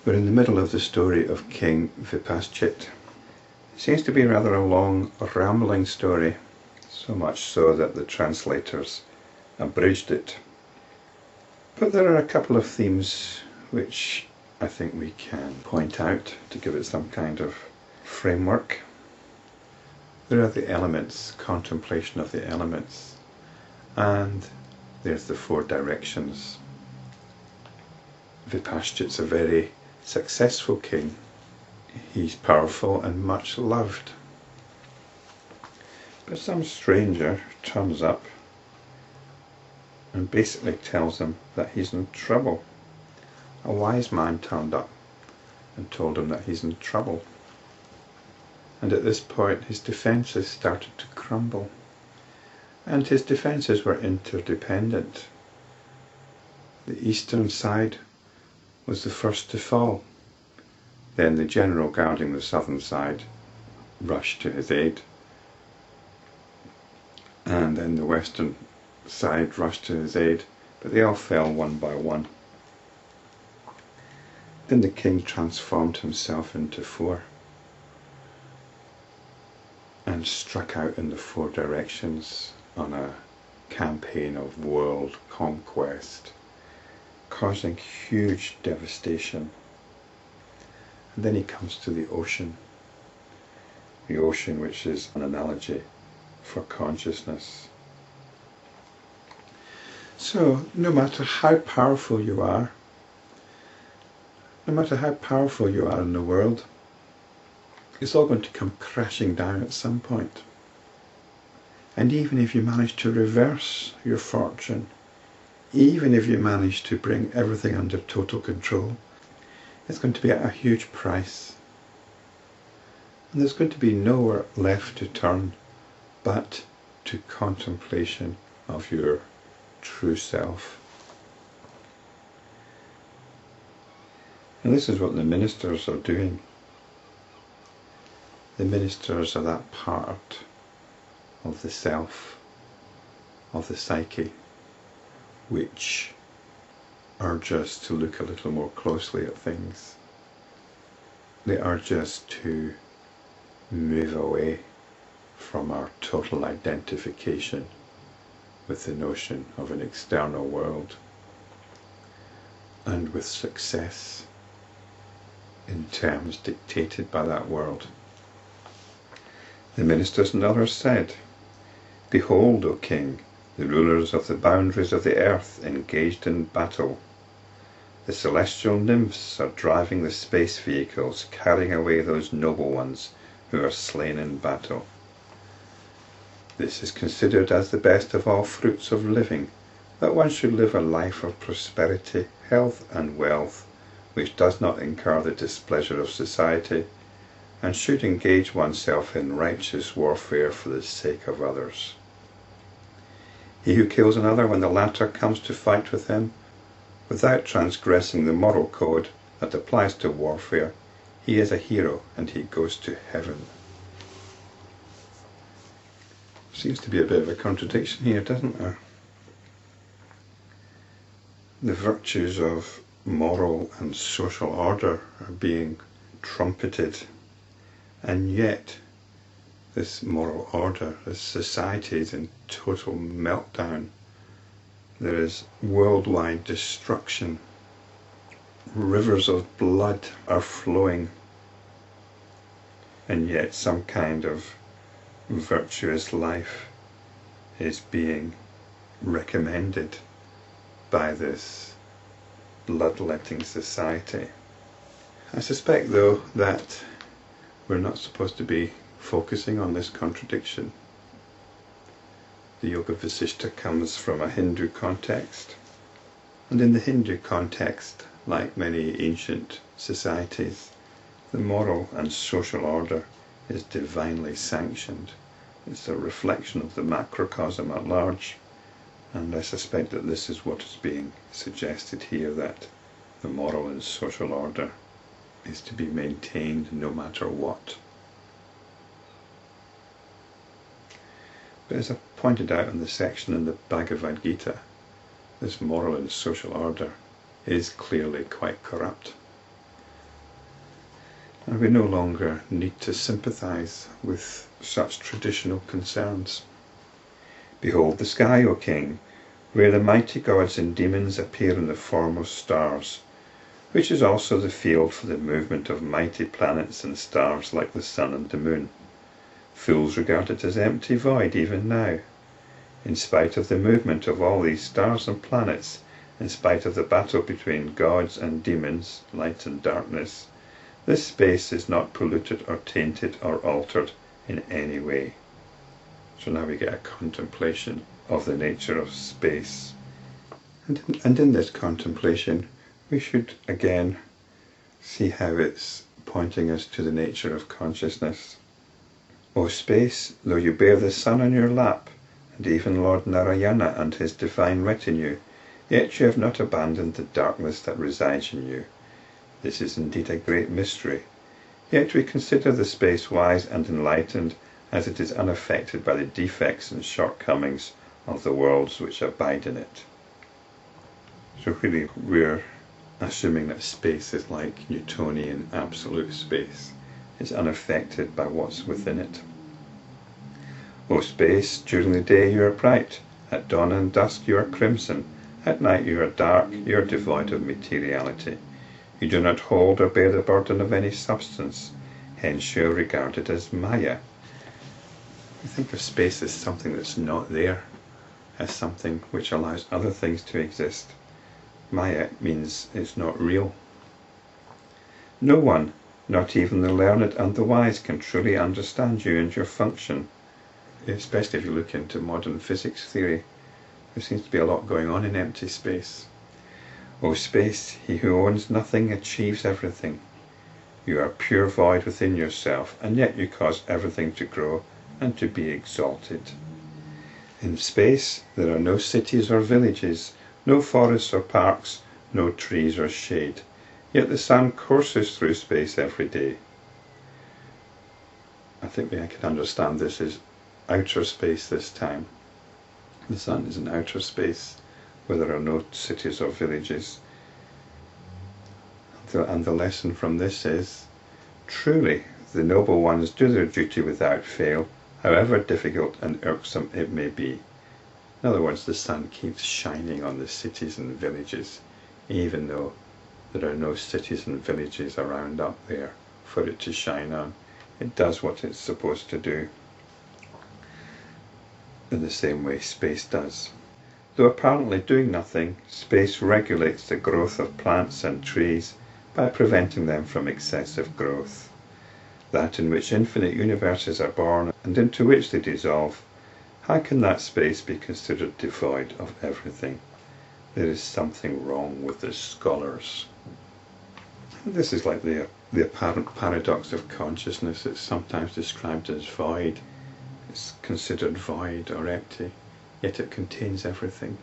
We're in the middle of the story of King Vipascit. It seems to be rather a long, rambling story, so much so that the translators abridged it. But there are a couple of themes which I think we can point out to give it some kind of framework. There are the elements, contemplation of the elements, and there's the four directions. Vipascit's a very successful king. He's powerful and much loved. But some stranger turns up and basically tells him that he's in trouble. A wise man turned up and told him that he's in trouble. And at this point his defences started to crumble. And his defences were interdependent. The eastern side was the first to fall. Then the general guarding the southern side rushed to his aid. And then the western side rushed to his aid, but they all fell one by one. Then the king transformed himself into four and struck out in the four directions on a campaign of world conquest, causing huge devastation. And then he comes to the ocean which is an analogy for consciousness. So no matter how powerful you are, in the world, it's all going to come crashing down at some point. And even if you manage to reverse your fortune, even if you manage to bring everything under total control, it's going to be at a huge price. And there's going to be nowhere left to turn but to contemplation of your true self. And this is what the ministers are doing. The ministers are that part of the self, of the psyche, which urge us to look a little more closely at things. They urge us to move away from our total identification with the notion of an external world and with success in terms dictated by that world. The ministers and others said, "Behold, O king, the rulers of the boundaries of the earth engaged in battle. The celestial nymphs are driving the space vehicles, carrying away those noble ones who are slain in battle. This is considered as the best of all fruits of living, that one should live a life of prosperity, health and wealth, which does not incur the displeasure of society, and should engage oneself in righteous warfare for the sake of others. He who kills another when the latter comes to fight with him, without transgressing the moral code that applies to warfare, he is a hero and he goes to heaven." Seems to be a bit of a contradiction here, doesn't there? The virtues of moral and social order are being trumpeted, and yet this moral order, this society is in total meltdown. There is worldwide destruction. Rivers of blood are flowing, and yet some kind of virtuous life is being recommended by this bloodletting society. I suspect, though, that we're not supposed to be focusing on this contradiction. The Yoga Vasistha comes from a Hindu context, and in the Hindu context, like many ancient societies, the moral and social order is divinely sanctioned. It's a reflection of the macrocosm at large, and I suspect that this is what is being suggested here, that the moral and social order is to be maintained no matter what. But as I pointed out in the section in the Bhagavad Gita, this moral and social order is clearly quite corrupt. and we no longer need to sympathise with such traditional concerns. Behold the sky, O King, where the mighty gods and demons appear in the form of stars, which is also the field for the movement of mighty planets and stars like the sun and the moon. Fools regard it as empty void even now. In spite of the movement of all these stars and planets, in spite of the battle between gods and demons, light and darkness, this space is not polluted or tainted or altered in any way. So now we get a contemplation of the nature of space. And in this contemplation, we should again see how it's pointing us to the nature of consciousness. O space, though you bear the sun on your lap, and even Lord Narayana and his divine retinue, yet you have not abandoned the darkness that resides in you. This is indeed a great mystery. Yet we consider the space wise and enlightened, as it is unaffected by the defects and shortcomings of the worlds which abide in it. So really we're assuming that space is like Newtonian absolute space. It's unaffected by what's within it. O space, during the day you are bright, at dawn and dusk you are crimson, at night you are dark, you are devoid of materiality. You do not hold or bear the burden of any substance, hence you are regarded as Maya. We think of space as something that's not there, as something which allows other things to exist. Maya means it's not real. No one, not even the learned and the wise, can truly understand you and your function. Especially if you look into modern physics theory, there seems to be a lot going on in empty space. O space, he who owns nothing achieves everything. You are pure void within yourself, and yet you cause everything to grow and to be exalted. In space there are no cities or villages, no forests or parks, no trees or shade, yet the sun courses through space every day. I think I can understand this as outer space this time. The sun is in outer space where there are no cities or villages. And the lesson from this is, truly the noble ones do their duty without fail, however difficult and irksome it may be. In other words, the sun keeps shining on the cities and villages, even though there are no cities and villages around up there for it to shine on. It does what it's supposed to do, in the same way space does. Though apparently doing nothing, space regulates the growth of plants and trees by preventing them from excessive growth. That in which infinite universes are born and into which they dissolve, how can that space be considered devoid of everything? There is something wrong with the scholars. This is like the apparent paradox of consciousness. It's sometimes described as void. It's considered void or empty, yet it contains everything.